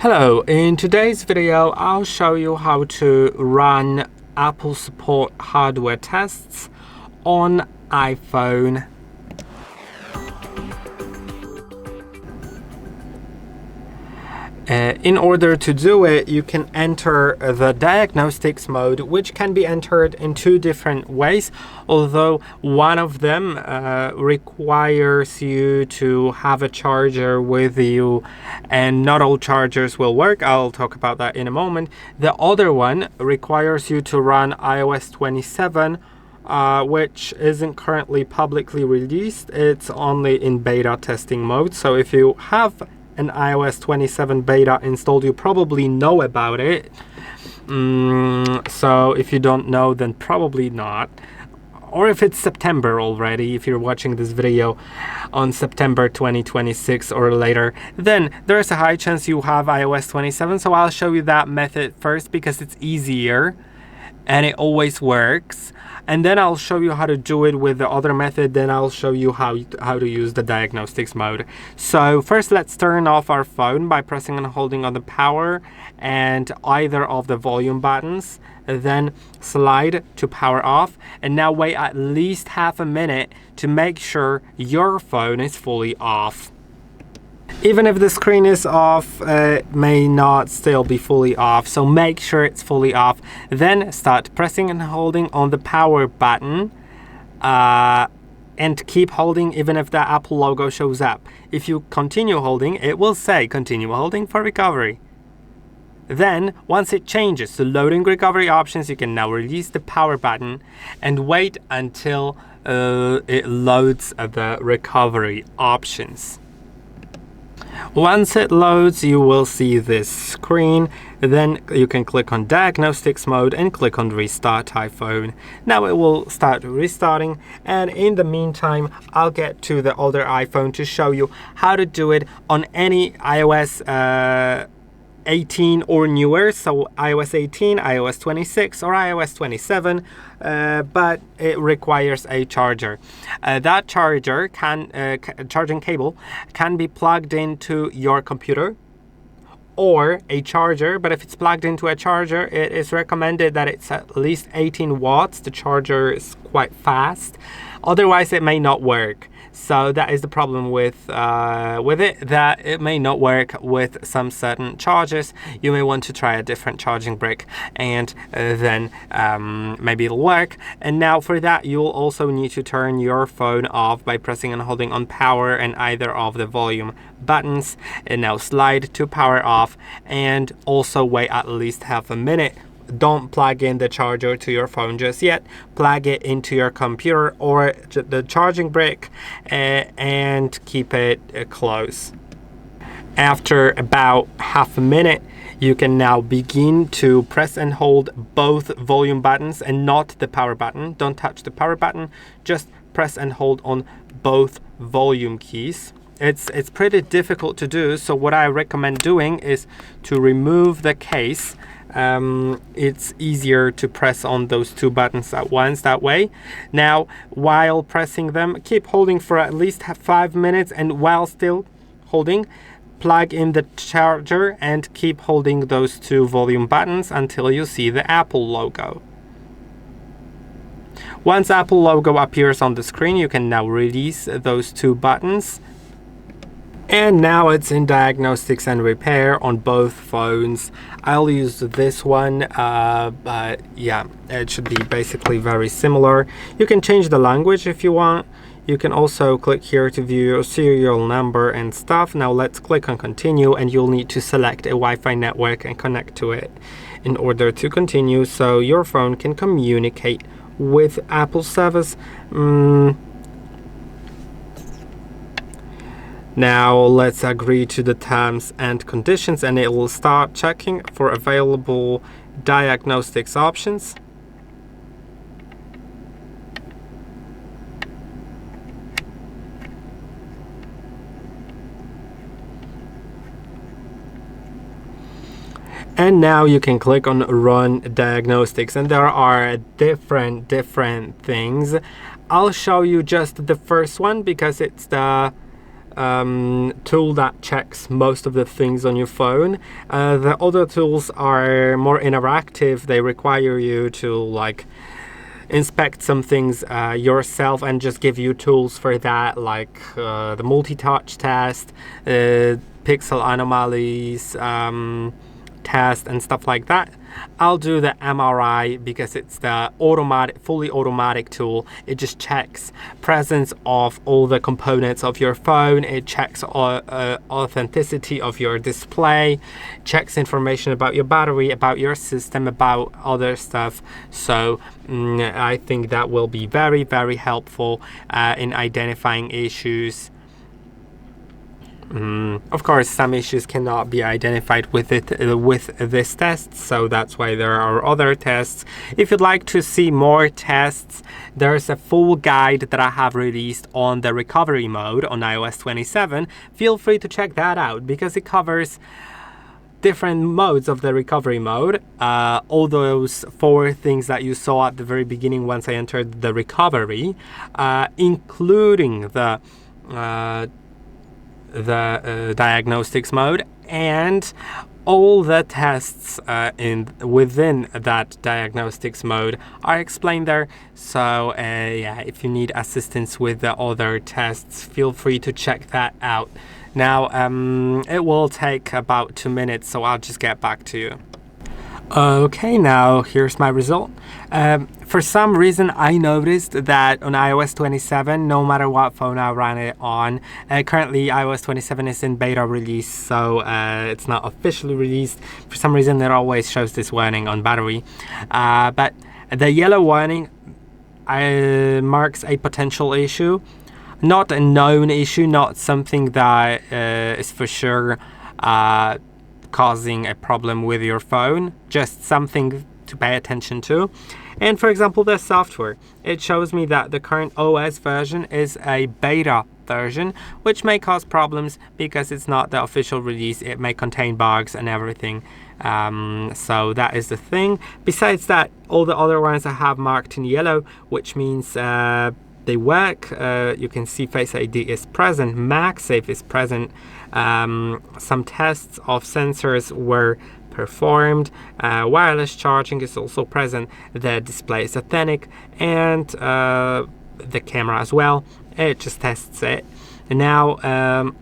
Hello, in today's video I'll show you how to run Apple support hardware tests on iPhone. In order to do it, you can enter the Diagnostics Mode, which can be entered in two different ways, although one of them requires you to have a charger with you, and not all chargers will work. I'll talk about that in a moment. The other one requires you to run iOS 27, which isn't currently publicly released. It's only in beta testing mode, so if you have an iOS 27 beta installed, you probably know about it. So if you don't know, then probably not. Or if it's September already, if you're watching this video on September 2026 or later, then there's a high chance you have iOS 27. So I'll show you that method first because it's easier and it always works. And then I'll show you how to do it with the other method. Then I'll show you how to use the Diagnostics Mode. So first, let's turn off our phone by pressing and holding on the power and either of the volume buttons. Then slide to power off. And now wait at least half a minute to make sure your phone is fully off. Even if the screen is off, it may not still be fully off, so make sure it's fully off. Then start pressing and holding on the power button and keep holding even if the Apple logo shows up. If you continue holding, it will say continue holding for recovery. Then, once it changes to loading recovery options, you can now release the power button and wait until it loads the recovery options. Once it loads, you will see this screen. Then you can click on Diagnostics Mode and click on Restart iPhone. Now it will start restarting, and in the meantime, I'll get to the older iPhone to show you how to do it on any iOS 18 or newer, so iOS 18, iOS 26 or iOS 27, but it requires a charger. That charger charging cable can be plugged into your computer or a charger, but if it's plugged into a charger, it is recommended that it's at least 18 watts. The charger is quite fast, otherwise it may not work. So that is the problem with it, that it may not work with some certain chargers. You may want to try a different charging brick, and then maybe it'll work. And now for that, you'll also need to turn your phone off by pressing and holding on power and either of the volume buttons. And now slide to power off and also wait at least half a minute. Don't plug in the charger to your phone just yet. Plug it into your computer or the charging brick and keep it close. After about half a minute, you can now begin to press and hold both volume buttons and not the power button. Don't touch the power button, just press and hold on both volume keys. It's pretty difficult to do, so what I recommend doing is to remove the case. It's easier to press on those two buttons at once that way. Now, while pressing them, keep holding for at least 5 minutes, and while still holding, plug in the charger and keep holding those two volume buttons until you see the Apple logo. Once Apple logo appears on the screen, you can now release those two buttons. And now it's in diagnostics and repair on both phones. I'll use this one, but yeah, it should be basically very similar. You can change the language if you want. You can also click here to view your serial number and stuff. Now let's click on continue, and you'll need to select a Wi-Fi network and connect to it in order to continue, so your phone can communicate with Apple service. Now let's agree to the terms and conditions, and it will start checking for available diagnostics options. And now you can click on Run Diagnostics, and there are different things. I'll show you just the first one because it's the tool that checks most of the things on your phone. The other tools are more interactive. They require you to like inspect some things yourself and just give you tools for that, like the multi-touch test, pixel anomalies test and stuff like that. I'll do the MRI because it's the fully automatic tool. It just checks presence of all the components of your phone. It checks authenticity of your display, checks information about your battery, about your system, about other stuff. So I think that will be very, very helpful in identifying issues. Of course, some issues cannot be identified with this test, so that's why there are other tests. If you'd like to see more tests, there's a full guide that I have released on the recovery mode on iOS 27. Feel free to check that out because it covers different modes of the recovery mode. All those 4 things that you saw at the very beginning once I entered the recovery, including the diagnostics mode, and all the tests within that diagnostics mode are explained there. So yeah, if you need assistance with the other tests, feel free to check that out. Now it will take about 2 minutes, so I'll just get back to you. Okay, now here's my result. For some reason, I noticed that on iOS 27, no matter what phone I ran it on, currently iOS 27 is in beta release, so it's not officially released. For some reason, it always shows this warning on battery. But the yellow warning marks a potential issue, not a known issue, not something that is for sure causing a problem with your phone, just something to pay attention to. And for example, the software, it shows me that the current OS version is a beta version, which may cause problems because it's not the official release. It may contain bugs and everything. So that is the thing. Besides that, all the other ones I have marked in yellow, which means they work. You can see Face ID is present, MagSafe is present. Some tests of sensors were performed. Wireless charging is also present. The display is authentic, and the camera as well. It just tests it. Now,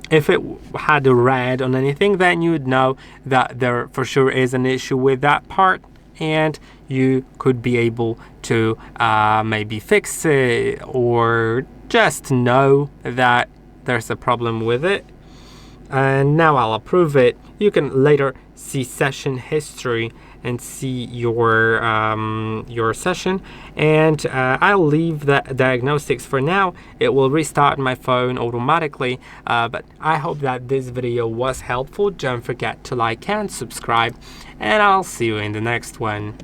if it had a red on anything, then you would know that there for sure is an issue with that part, and you could be able to maybe fix it or just know that there's a problem with it. And now I'll approve it. You can later see session history and see your session, and I'll leave the diagnostics for now. It will restart my phone automatically, but I hope that this video was helpful. Don't forget to like and subscribe, and I'll see you in the next one.